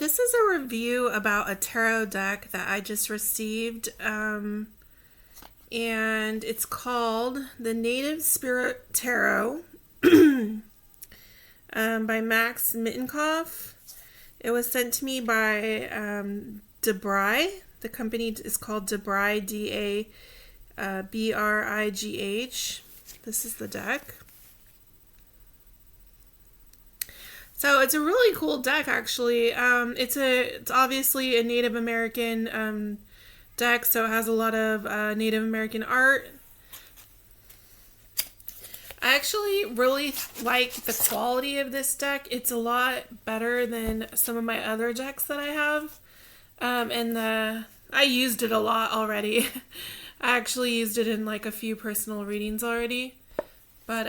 this is a review about a tarot deck that I just received, and it's called the Native Spirit Tarot by Max Mittenkoff. It was sent to me by DeBry. The company is called DeBry, DABRIGH. This is the deck. So it's a really cool deck, actually. It's obviously a Native American deck, so it has a lot of Native American art. I actually really like the quality of this deck. It's a lot better than some of my other decks that I have. I used it a lot already. I actually used it in like a few personal readings already. But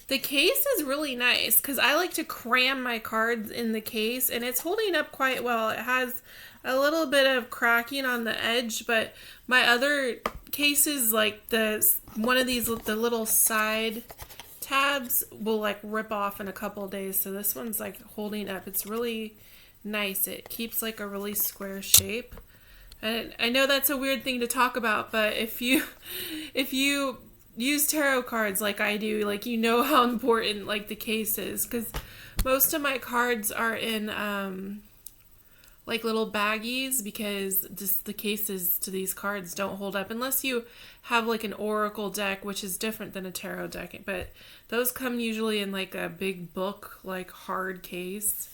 the case is really nice because I like to cram my cards in the case, and it's holding up quite well. It has a little bit of cracking on the edge, but my other cases, like the little side tabs will like rip off in a couple of days. So this one's like holding up. It's really nice. It keeps like a really square shape. And I know that's a weird thing to talk about, but if you use tarot cards like I do, like, you know how important like the case is, because most of my cards are in like little baggies, because just the cases to these cards don't hold up unless you have like an oracle deck, which is different than a tarot deck, but those come usually in like a big book, like hard case.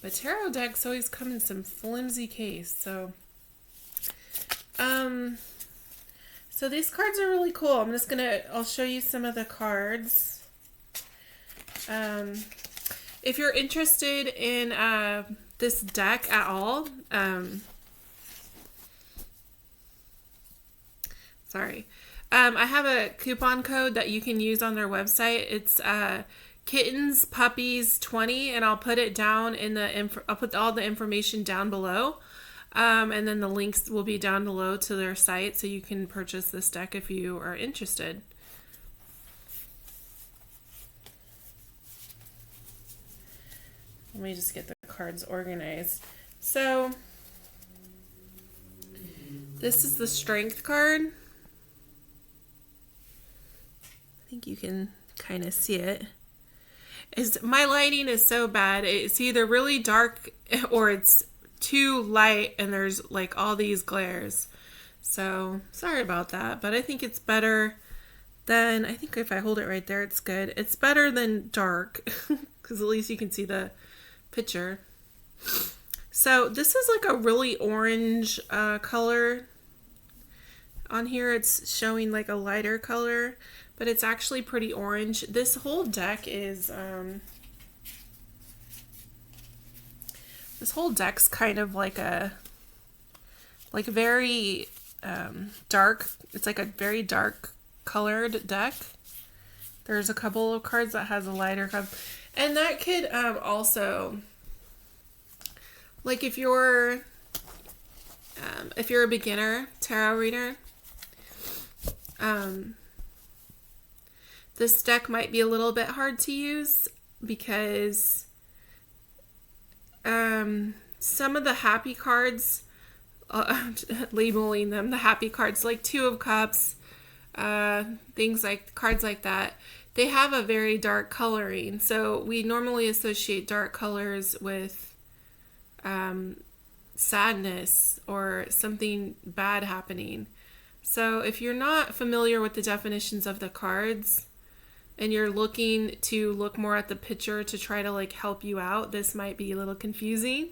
But tarot decks always come in some flimsy case. So so these cards are really cool. I'll show you some of the cards. If you're interested in this deck at all, I have a coupon code that you can use on their website. It's Kittens Puppies 20, and I'll put it down I'll put all the information down below. And then the links will be down below to their site, so you can purchase this deck if you are interested. Let me just get the cards organized. So, this is the Strength card. I think you can kind of see it. My lighting is so bad. It's either really dark or it's too light, and there's like all these glares. So sorry about that, but I think it's better than, I think if I hold it right there, it's good. It's better than dark because at least you can see the picture. So this is like a really orange color. On here it's showing like a lighter color, but it's actually pretty orange. This whole deck is this whole deck's kind of like very dark. It's like a very dark colored deck. There's a couple of cards that has a lighter color. And that could also, like if you're a beginner tarot reader, this deck might be a little bit hard to use because some of the happy cards, labeling them the happy cards, like Two of Cups, things like cards like that, they have a very dark coloring. So we normally associate dark colors with sadness or something bad happening. So if you're not familiar with the definitions of the cards, and you're looking to look more at the picture to try to like help you out, this might be a little confusing.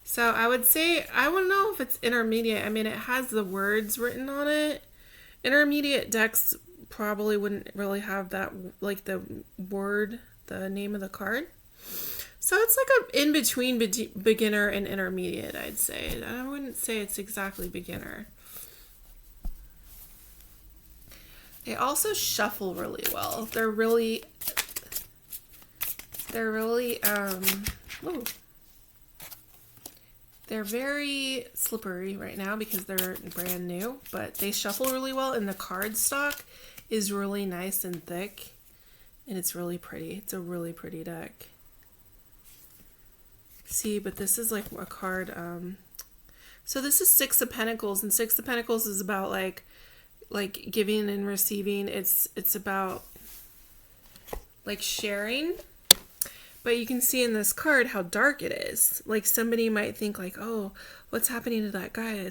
So I would say, I wouldn't know if it's intermediate. I mean, it has the words written on it. Intermediate decks probably wouldn't really have that, like the word, the name of the card. So it's like a in between beginner and intermediate, I'd say. I wouldn't say it's exactly beginner. They also shuffle really well. They're really they're very slippery right now because they're brand new, but they shuffle really well, and the card stock is really nice and thick. And it's really pretty. It's a really pretty deck. See, but this is like a card. So this is Six of Pentacles, and Six of Pentacles is about like giving and receiving. It's about like sharing. But you can see in this card how dark it is. Like somebody might think like, oh, what's happening to that guy?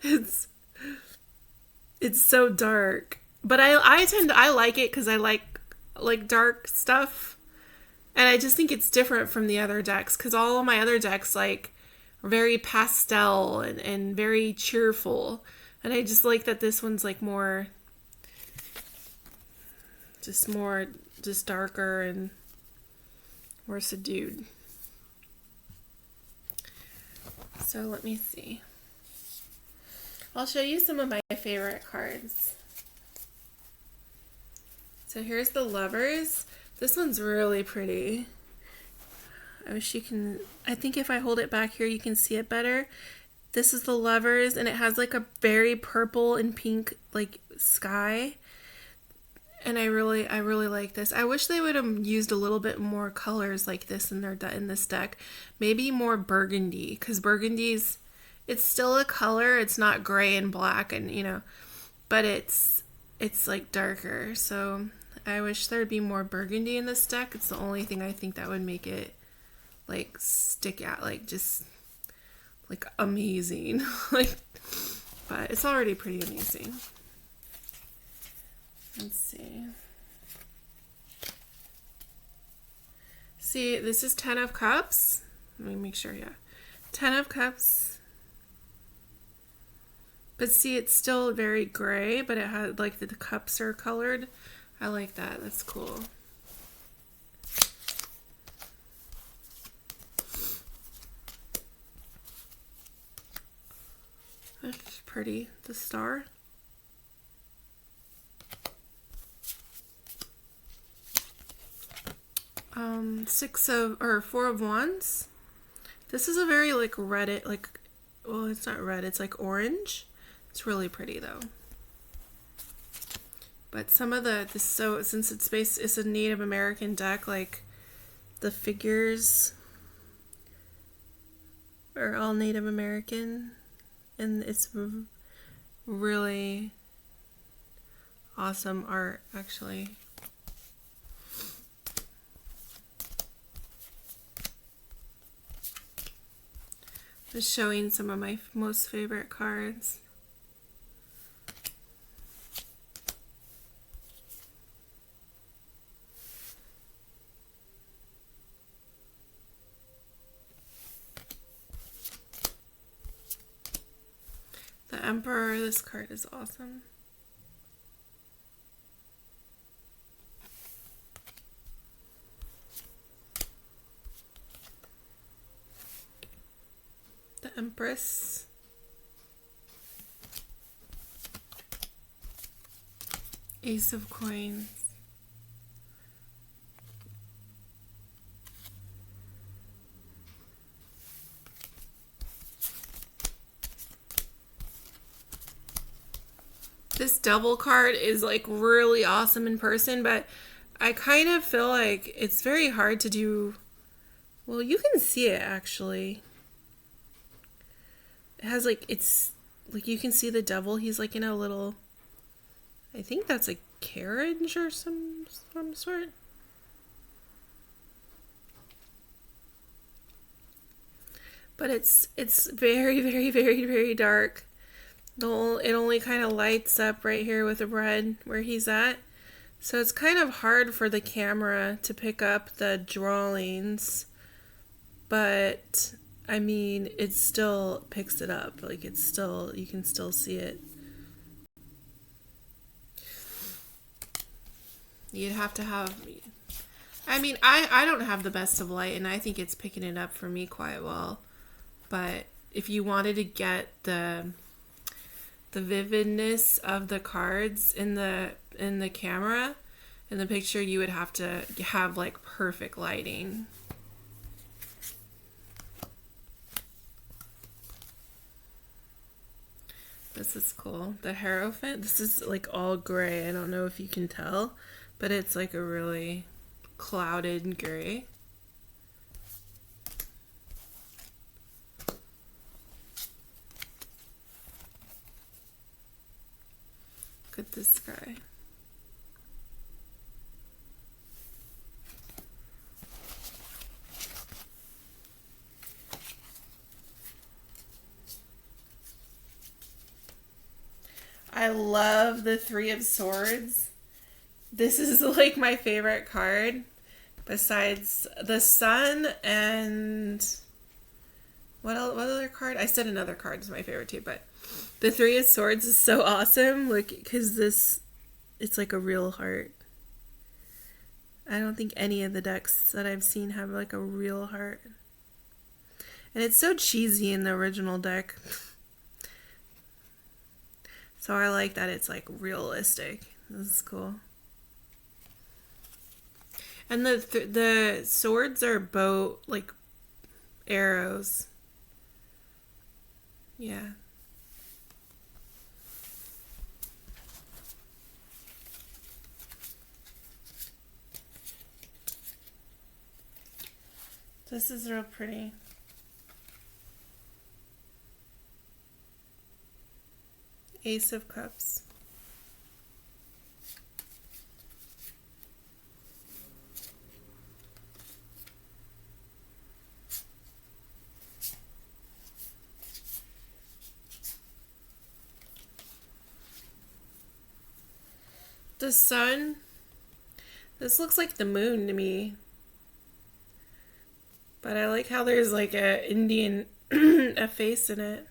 It's so dark. But I like it because I like dark stuff. And I just think it's different from the other decks, because all of my other decks like are very pastel and very cheerful. And I just like that this one's like more darker and more subdued. So let me see. I'll show you some of my favorite cards. So here's the Lovers. This one's really pretty. I wish you can, I think if I hold it back here, you can see it better. This is the Lovers, and it has like a very purple and pink like sky. And I really like this. I wish they would have used a little bit more colors like this in this deck. Maybe more burgundy, because burgundy's, it's still a color. It's not gray and black, and you know, but it's like darker. So I wish there'd be more burgundy in this deck. It's the only thing I think that would make it like stick out, like just like amazing. Like, but it's already pretty amazing. Let's see. See, this is 10 of Cups. Let me make sure, yeah. 10 of Cups. But see, it's still very gray, but it had like the cups are colored. I like that. That's cool. That's pretty. The Star. Four of Wands. This is a very like red, like, well, it's not red, it's like orange. It's really pretty though. But some of since it's a Native American deck, like the figures are all Native American, and it's really awesome art, actually. Just showing some of my most favorite cards. The Emperor, this card is awesome. The Empress. Ace of Coins. This Devil card is like really awesome in person, but I kind of feel like it's very hard to do. Well, you can see it actually. It has like, it's like you can see the devil. He's like in a little, I think that's a carriage or some sort. But it's very, very, very, very dark. It only kind of lights up right here with the red where he's at. So it's kind of hard for the camera to pick up the drawings. But I mean, it still picks it up. Like it's still, you can still see it. You'd have to have, I mean, I don't have the best of light, and I think it's picking it up for me quite well. But if you wanted to get the vividness of the cards in the camera, in the picture, you would have to have like perfect lighting. This is cool. The Hierophant. This is like all gray. I don't know if you can tell, but it's like a really clouded gray. Look at this guy. I love the Three of Swords. This is like my favorite card besides the Sun and what other card? I said another card is my favorite too, but the Three of Swords is so awesome. Like, because it's like a real heart. I don't think any of the decks that I've seen have like a real heart. And it's so cheesy in the original deck. So I like that it's like realistic. This is cool. And the swords are bow, like arrows. Yeah. This is real pretty. Ace of Cups. The Sun. This looks like the moon to me. But I like how there's like a Indian a face in it.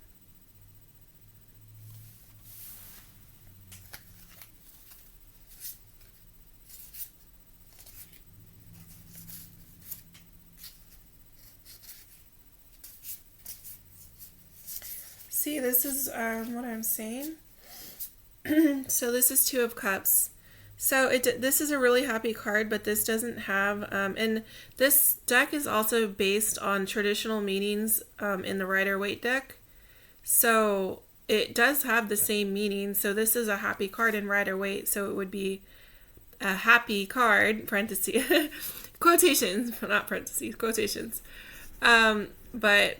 See, this is what I'm saying. So this is Two of Cups. So this is a really happy card, but this doesn't have, and this deck is also based on traditional meanings in the Rider-Waite deck. So it does have the same meaning. So this is a happy card in Rider-Waite, so it would be a happy card, parentheses, quotations, not parentheses, quotations. But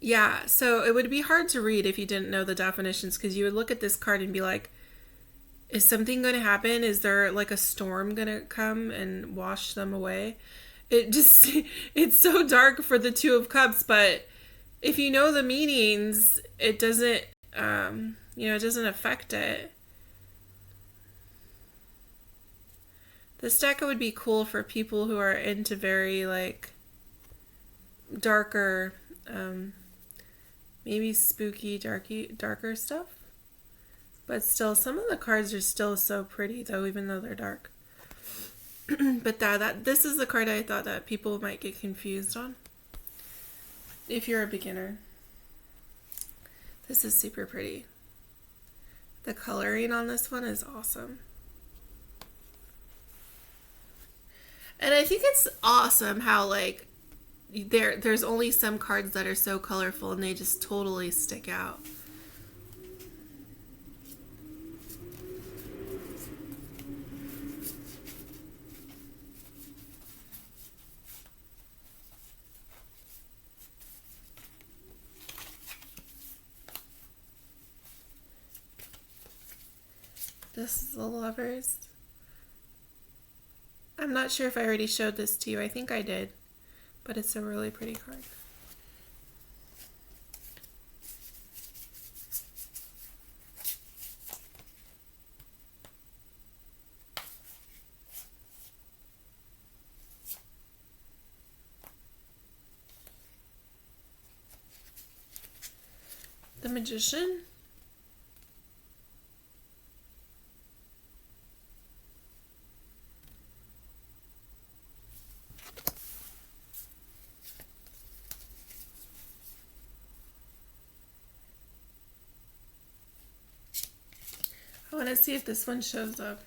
yeah, so it would be hard to read if you didn't know the definitions, because you would look at this card and be like, is something going to happen? Is there like a storm going to come and wash them away? It's so dark for the Two of Cups, but if you know the meanings, it doesn't, it doesn't affect it. This deck would be cool for people who are into very like darker, maybe spooky, darker stuff. But still, some of the cards are still so pretty, though, even though they're dark. But this is the card I thought that people might get confused on. If you're a beginner. This is super pretty. The coloring on this one is awesome. And I think it's awesome how, like, there's only some cards that are so colorful and they just totally stick out. This is the Lovers. I'm not sure if I already showed this to you. I think I did. But it's a really pretty card. The Magician. I want to see if this one shows up.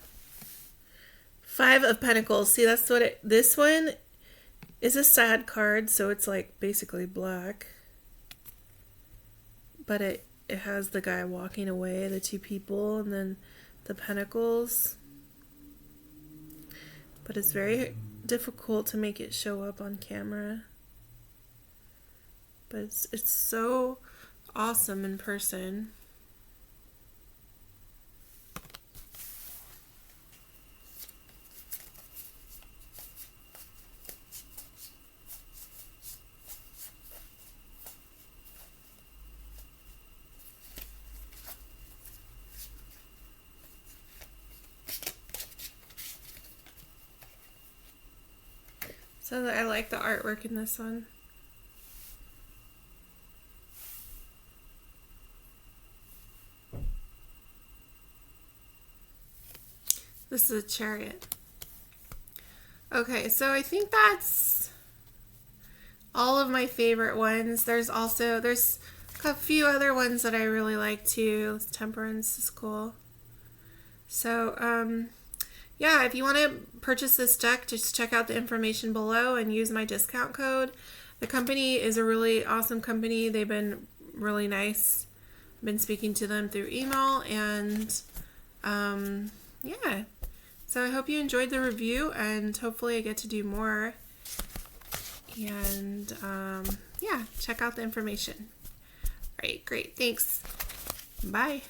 Five of Pentacles. See, that's what this one is a sad card, so it's like basically black. But it has the guy walking away, the two people, and then the pentacles. But it's very difficult to make it show up on camera. But it's so awesome in person. So I like the artwork in this one. This is a chariot. Okay, so I think that's all of my favorite ones. There's a few other ones that I really like too. Temperance is cool. So, yeah, if you want to purchase this deck, just check out the information below and use my discount code. The company is a really awesome company. They've been really nice. I've been speaking to them through email, and yeah. So I hope you enjoyed the review, and hopefully I get to do more. And yeah, check out the information. All right, great. Thanks. Bye.